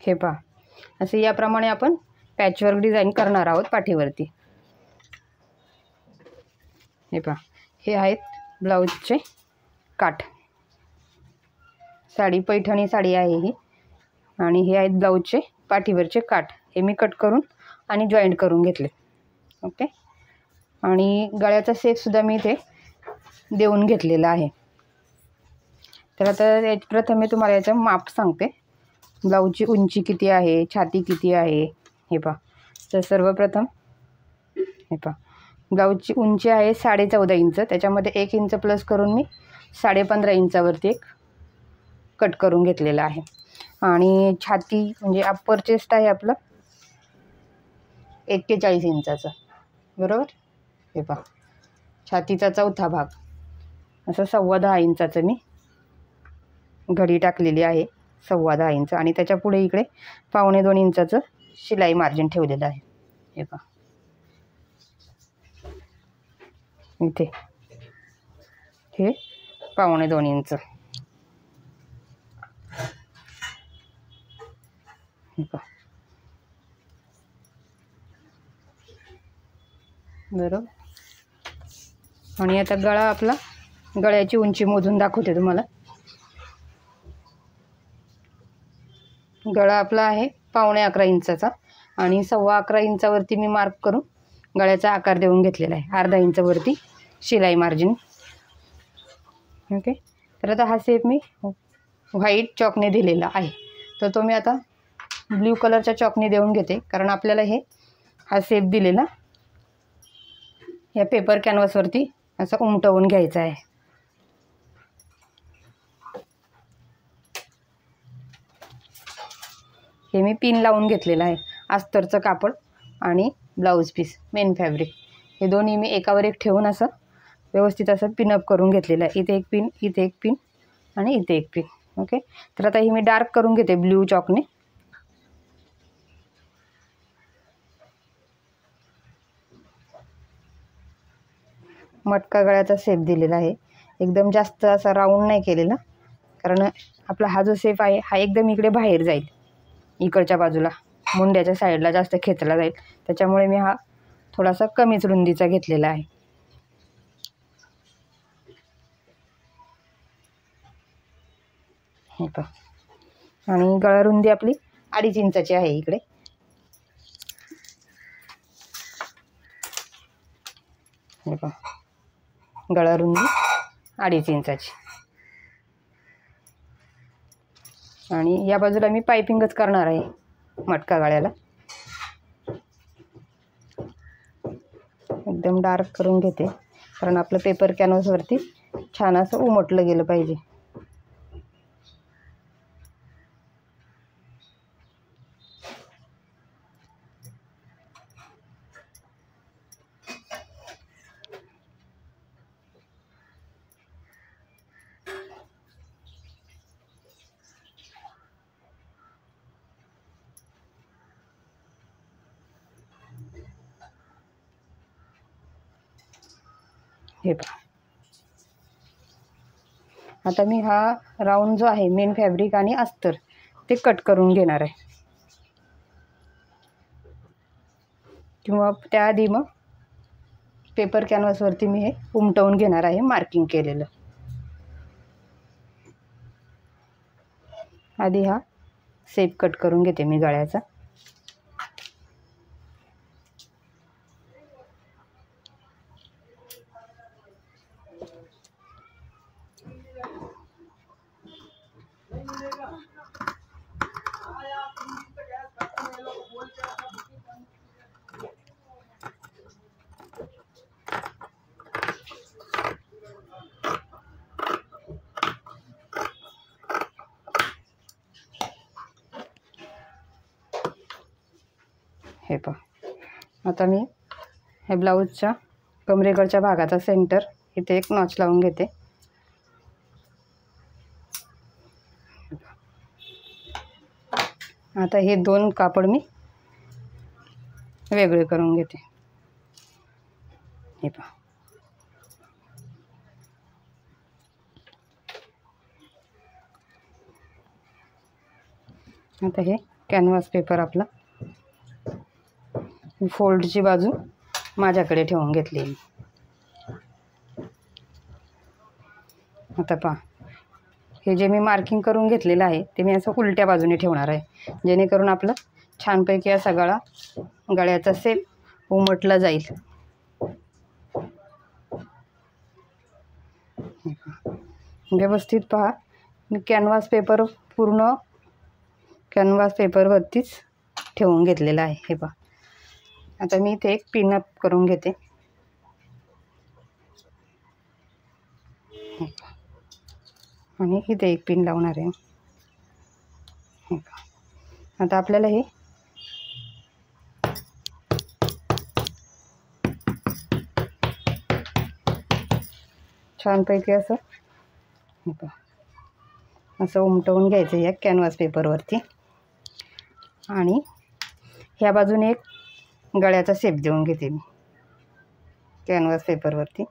हे पहा, असे याप्रमाणे आपण पॅचवर्क डिझाईन करणार आहोत पाठीवरती. हे पहा, हे आहेत ब्लाऊजचे काठ. साडी पैठणी साडी आहे ही, आणि हे आहेत ब्लाऊजचे पाठीवरचे काठ. हे मी कट करून आणि जॉईंट करून घेतले. ओके. आणि गळ्याचा शेपसुद्धा मी इथे देऊन घेतलेला आहे. तर आता प्रथम मी तुम्हाला याचं माप सांगते. ब्लाऊजची उंची किती आहे, छाती किती आहे, हे पहा. तर सर्वप्रथम हे पहा, ब्लाऊजची उंची आहे 14.5 इंच. त्याच्यामध्ये 1 इंच प्लस करून मी 15.5 इंचावरती एक कट करून घेतलेला आहे. आणि छाती म्हणजे अप्पर चेस्ट आहे आपलं 41 इंचाचं, बरोबर. हे पहा, छातीचा चौथा भाग असं 10.25 इंचाचं मी घडी टाकलेली आहे, 10.25 इंच. आणि त्याच्या पुढे इकडे 1.25 इंचाचं शिलाई मार्जिन ठेवलेलं आहे. हे पहा, इथे हे 1.25 इंच. हे पहा, बरोबर. आणि आता गळा आपला, गळ्याची उंची मोजून दाखवते तुम्हाला. गळा आपला आहे 11.25 इंचाचा, आणि 11.25 इंचावरती मी मार्क करून गळ्याचा आकार देऊन घेतलेला आहे. अर्धा इंचावरती शिलाई मार्जिन. ओके. तर आता हा शेप मी व्हाईट चॉकने दिलेला आहे. तर तो मी आता ब्ल्यू कलरच्या चॉकने देऊन घेते, कारण आपल्याला हा शेप दिलेला या पेपर कॅनव्हासवरती असं उमटवून घ्यायचा आहे. हे मी पिन लावून घेतलेलं आहे. अस्तरचं कापड आणि ब्लाऊज पीस, मेन फॅब्रिक, हे दोन्ही मी एकावर एक ठेवून असं व्यवस्थित असं पिनअप करून घेतलेलं आहे. इथे एक पिन, इथे एक पिन आणि इथे एक पिन. ओके. तर आता ही मी डार्क करून घेते ब्ल्यू चॉकने. मटका गळ्याचा शेप दिलेला आहे. एकदम जास्त असा राऊंड नाही केलेला, कारण आपला हा जो शेप आहे हा एकदम इकडे बाहेर जाईल, इकडच्या बाजूला मुंड्याच्या साईडला जास्त खेचला जाईल. त्याच्यामुळे मी हा थोडासा कमीच रुंदीचा घेतलेला आहे. हे पहा, आणि गळा रुंदी आपली 2.5 इंचाची आहे इकडे. हे पहा, गळा रुंदी 2.5 इंचाची. आणि या बाजूला मी पायपिंगच करणार आहे मटका गळ्याला. एकदम डार्क करून घेते, कारण आपलं पेपर कॅनव्हासवरती छान असं उमटलं गेलं पाहिजे. हे पहा, आता मी हा राऊंड जो आहे मेन फॅब्रिक आणि अस्तर ते कट करून घेणार आहे, किंवा त्याआधी मग पेपर कॅनव्हासवरती मी हे उमटवून घेणार आहे मार्किंग केलेलं. आधी हा शेप कट करून घेते मी गळ्याचा. हे पहा, आता मी हे ब्लाऊजच्या कमरेकडच्या भागाचा सेंटर इथे एक नॉच लावून घेते. आता हे 2 कापड मी वेगळे करून घेते. हे पहा, आता हे कॅनव्हास पेपर आपला फोल्डची बाजू माझ्याकडे ठेवून घेतली. आता पहा, हे जे मी मार्किंग करून घेतलेलं आहे ते मी असं उलट्या बाजूने ठेवणार आहे, जेणेकरून आपलं छानपैकी असा गळ्याचा शेप उमटला जाईल. व्यवस्थित पहा, मी पूर्ण कॅनव्हास पेपरवरतीच ठेवून घेतलेला आहे. हे पहा, आता मी इथे एक पिनअप करून घेते. आणि इथे एक पिन लावणार आहे. आता आपल्याला हे छानपैकी असं उमटवून घ्यायचं या कॅनव्हास पेपरवरती. आणि ह्या बाजूने एक गळ्याचा शेप देऊन घेते मी कॅनव्हास पेपरवरती.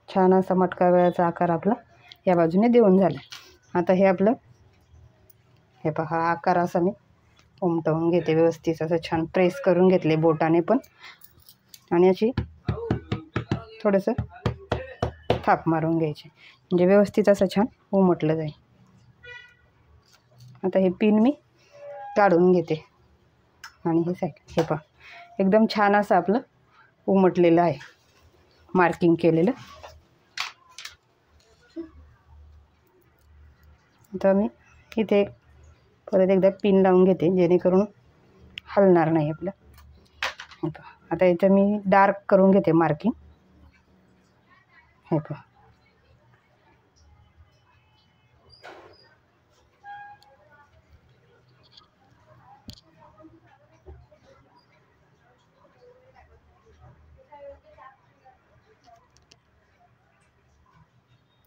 छान असा मटका गळ्याचा आकार आपला या बाजूने देऊन झाला. आता हे आपलं हे पहा, हा आकार असा मी उमटवून घेते व्यवस्थित. असं छान प्रेस करून घेतले बोटाने पण, आणि अशी थोडंसं थाप मारून घ्यायची, म्हणजे व्यवस्थित असं छान उमटलं जाईल. आता हे पिन मी काढून घेते. आणि हे हे पहा, एकदम छान असं आपलं उमटलेलं आहे, मार्किंग केलेलं. आता मी इथे परत एकदा पिन लावून घेते, जेणेकरून हलणार नाही आपलं. आता इथं मी डार्क करून घेते मार्किंग. हे पहा,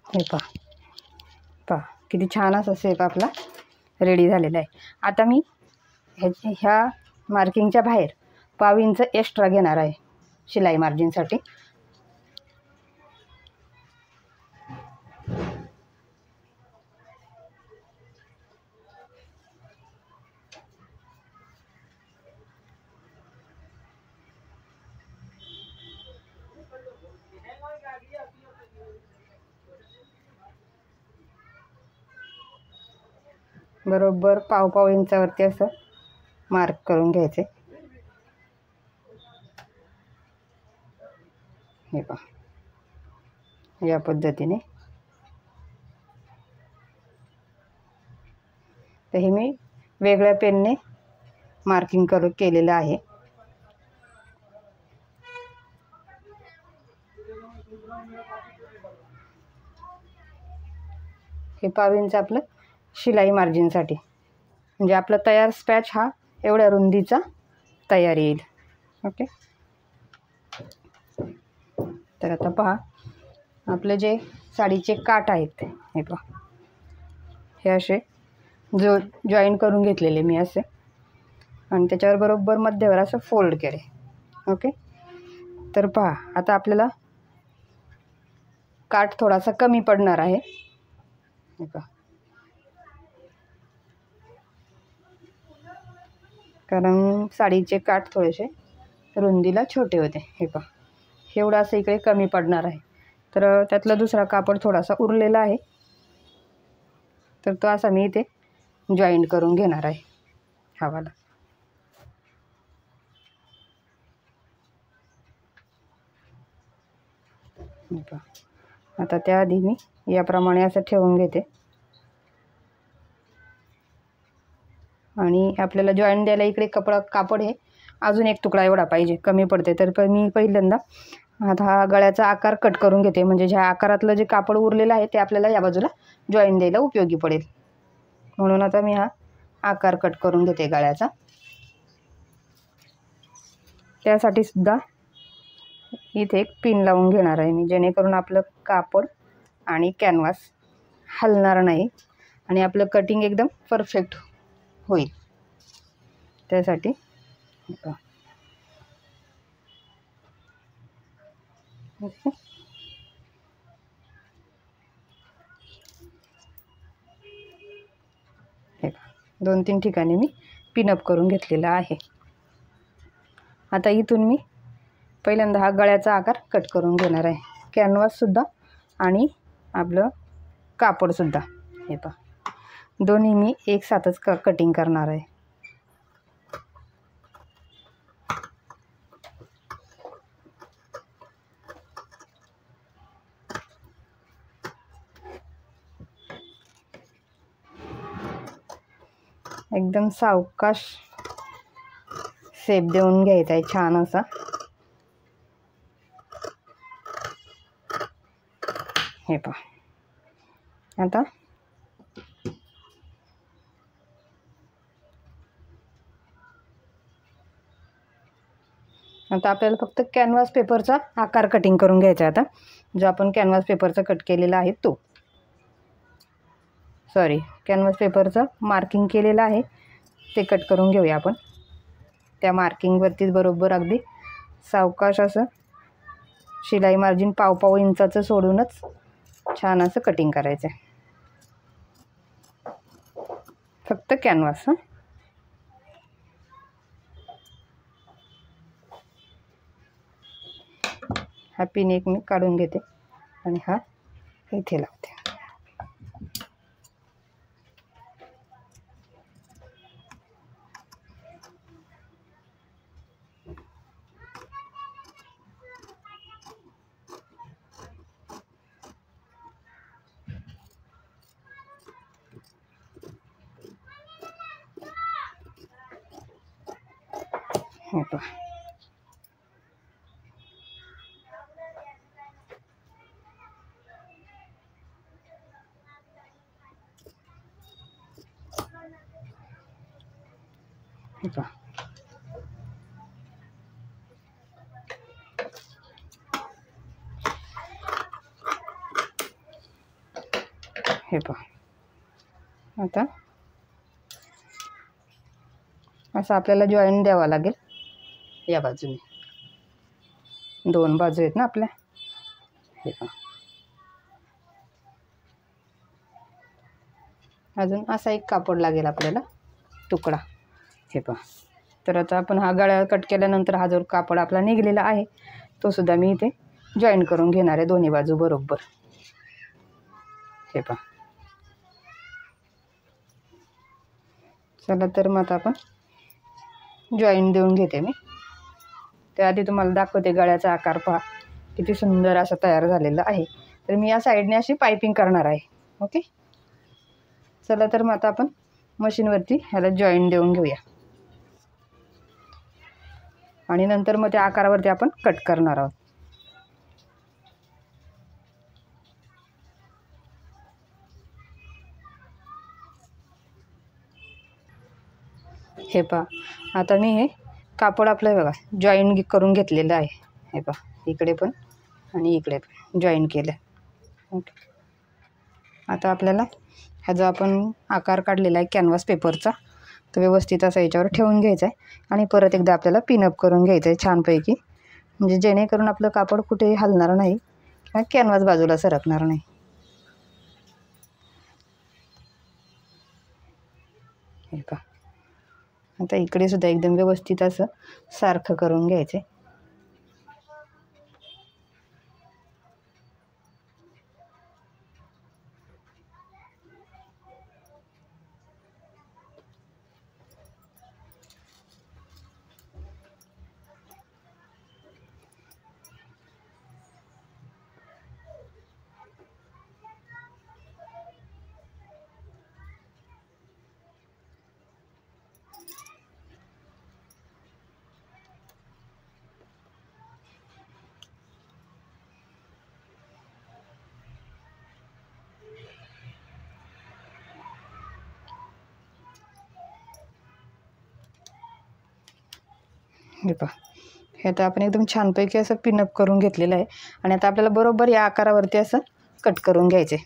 हे पहा किती छान असा शेप आपला रेडी झालेला आहे. आता मी ह्या मार्किंगच्या बाहेर 1/2 इंच एक्स्ट्रा घेणार आहे शिलाई मार्जिनसाठी. बरोबर 1/2 इंचावरती असं मार्क करून घ्यायचे. हे पहा, या पद्धतीने. तर हे मी वेगळ्या पेनने मार्किंग केलेलं आहे. हे 1/2 इंच आपलं शिलाई मार्जिनसाठी, म्हणजे आपला तयार स्पॅच हा एवढ्या रुंदीचा तयार येईल. ओके. तर आता पहा, आपले जे साडीचे काठ आहेत हे पहा, हे असे जॉईन करून घेतलेले मी असे, आणि त्याच्यावर बरोबर मध्यवर असं फोल्ड केले. ओके. तर पहा, आता आपल्याला काठ थोडासा कमी पडणार आहे. हे पहा, कारण साडीचे काठ थोडेसे रुंदीला छोटे होते. हे पहा, एवढं असं इकडे कमी पडणार आहे. तर त्यातला दुसरा कापड थोडासा उरलेला आहे, तर तो असा मी इथे जॉईंट करून घेणार आहे हा वाला. आता त्याआधी मी याप्रमाणे असं ठेवून घेते. आणि आपल्याला जॉईंट द्यायला इकडे कापड हे अजून एक तुकडा एवढा पाहिजे, कमी पडते. तर मी पहिल्यांदा आता हा गळ्याचा आकार कट करून घेते, म्हणजे ज्या आकारातलं जे कापड उरलेलं आहे ते आपल्याला या बाजूला जॉईंट द्यायला उपयोगी पडेल. म्हणून आता मी हा आकार कट करून घेते गळ्याचा. त्यासाठी सुद्धा इथे एक पिन लावून घेणार आहे मी, जेणेकरून आपलं कापड आणि कॅनव्हास हलणार नाही आणि आपलं कटिंग एकदम परफेक्ट होईल. त्यासाठी ओके, हे 2-3 ठिकाणी मी पिनअप करून घेतलेला आहे. आता इथून मी पहिल्यांदा हा गळ्याचा आकार कट करून घेणार आहे. कॅनव्हाससुद्धा आणि आपलं कापडसुद्धा, हे पहा, दोन्ही मी एकसाथच कटिंग करणार आहे. एकदम सावकाश शेप देऊन घ्यायचा आहे छान असा. हे पहा, आता आपल्याला फक्त कॅनव्हास पेपरचा आकार कटिंग करून घ्यायचा आहे. आता जो आपण कॅनव्हास पेपरचा कट केलेला आहे तो, कॅनव्हास पेपरचं मार्किंग केलेलं आहे ते कट करून घेऊया आपण. त्या मार्किंगवरतीच बरोबर अगदी सावकाश असं शिलाई मार्जिन 1.5 इंचाचं सोडूनच छान असं कटिंग करायचं आहे. फक्त कॅनव्हास. हा पिन एक मी काढून घेते आणि हा इथे लावते. हे पहा, हे पहा, हे पहा. आता असं आपल्याला जॉईंट द्यावा लागेल. या बाजूने 2 बाजू आहेत ना आपल्या. हे पहा, अजून असा एक कापड लागेल आपल्याला, तुकडा. हे पहा, तर आता आपण हा गळा कट केल्यानंतर हा जो कापड आपला निघलेला आहे तो सुद्धा मी इथे जॉईंट करून घेणार आहे दोन्ही बाजू बरोबर. हे पहा, चला तर मग आता आपण जॉईंट देऊन घेते मी. त्याआधी तुम्हाला दाखवते गळ्याचा आकार पहा किती सुंदर असा तयार झालेला आहे. तर मी या साईडने अशी पायपिंग करणार आहे. ओके, चला तर मग आता आपण मशीनवरती ह्याला जॉईंट देऊन घेऊया आणि नंतर मग त्या आकारावरती आपण कट करणार आहोत. हे पहा, आता मी हे कापड आपलं बघा जॉईंट करून घेतलेलं आहे. हे पहा, इकडे पण आणि इकडे पण जॉईंट केलं. ओके, आता आपल्याला हा जो आपण आकार काढलेला आहे कॅनव्हास पेपरचा तो व्यवस्थित असा याच्यावर ठेवून घ्यायचा आहे आणि परत एकदा आपल्याला पिनअप करून घ्यायचं आहे छानपैकी, म्हणजे जेणेकरून आपलं कापड कुठेही हलणार नाही किंवा कॅनव्हास बाजूला सरकणार नाही. हे पहा, आता इकडे सुद्धा एकदम व्यवस्थित असं सारखं करून घ्यायचं. हे पहा, हे आता आपण एकदम छानपैकी असं पिनअप करून घेतलेलं आहे आणि आता आपल्याला बरोबर या आकारावरती असं कट करून घ्यायचे.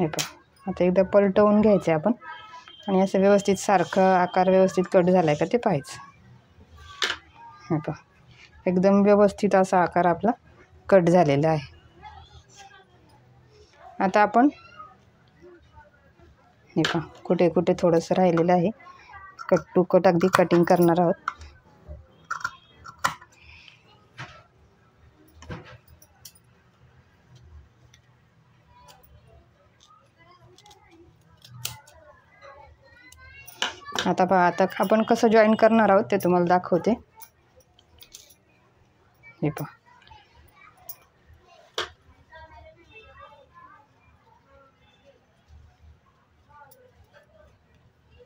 हे पहा, आता एकदा पलटवून घ्यायचं आहे आपण आणि असं व्यवस्थित सारखं आकार व्यवस्थित कट झाला आहे का ते पाहायचं. हे पहा, एकदम व्यवस्थित असा आकार आपला कट झालेला आहे. आता आपण हे पहा, कुठे कुठे थोडंसं राहिलेलं आहे, कट टू कट अगदी कटिंग करणार आहोत. आता पहा, आता आपण कसं जॉईन करणार आहोत ते तुम्हाला दाखवते. हे पहा,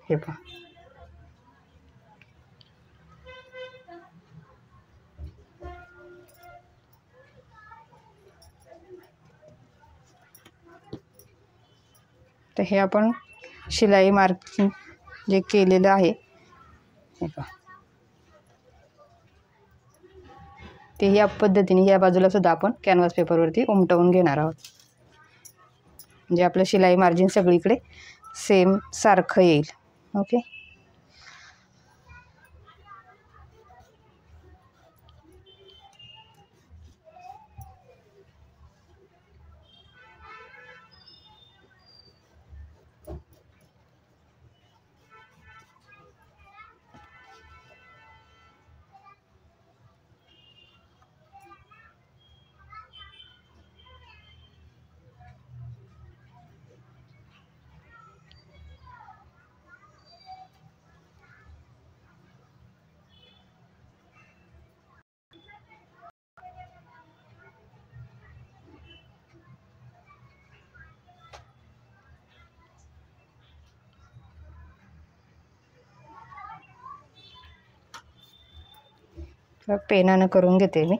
हे पहा, तर हे आपण शिलाई मार्किंग जे केलेलं आहे हे पहा, ते या पद्धतीने या बाजूला सुद्धा आपण कॅनव्हास पेपरवरती उमटवून घेणार आहोत, म्हणजे आपलं शिलाई मार्जिन सगळीकडे सेम सारखं येईल. ओके. पेनानं करून घेते मी.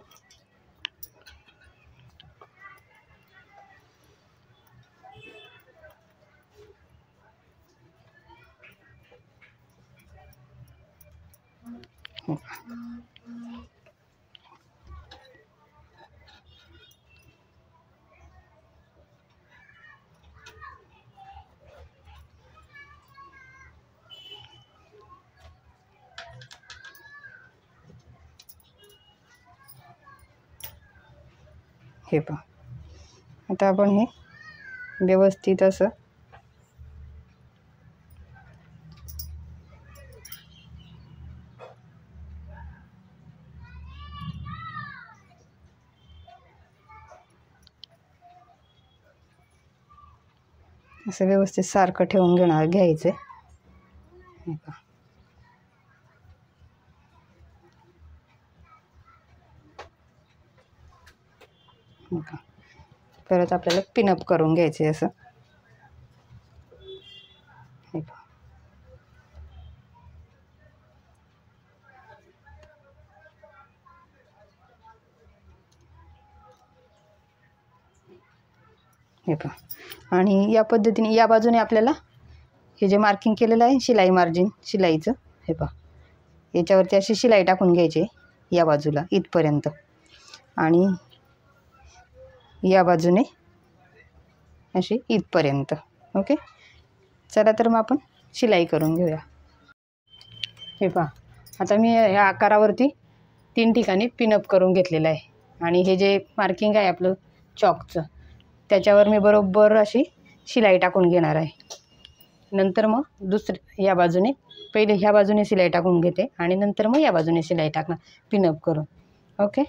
हे पहा, आता आपण हे व्यवस्थित असं व्यवस्थित सारखं ठेवून घ्यायचं. हे पहा, परत आपल्याला पिनअप करून घ्यायचे असं. हे पहा, हे पहा, आणि या पद्धतीने या बाजूने आपल्याला हे जे मार्किंग केलेलं आहे शिलाई मार्जिन शिलाईचं, हे पहा, याच्यावरती अशी शिलाई टाकून घ्यायची या बाजूला इथपर्यंत आणि या बाजूने अशी इथपर्यंत. ओके. चला तर मग आपण शिलाई करून घेऊया. हे पहा, आता मी या आकारावरती 3 ठिकाणी पिनअप करून घेतलेलं आहे आणि हे जे मार्किंग आहे आपलं चॉकचं त्याच्यावर मी बरोबर अशी शिलाई टाकून घेणार आहे. नंतर मग या बाजूने पहिले ह्या बाजूने शिलाई टाकून घेते आणि नंतर मग या बाजूने शिलाई टाकणार पिनअप करून. ओके.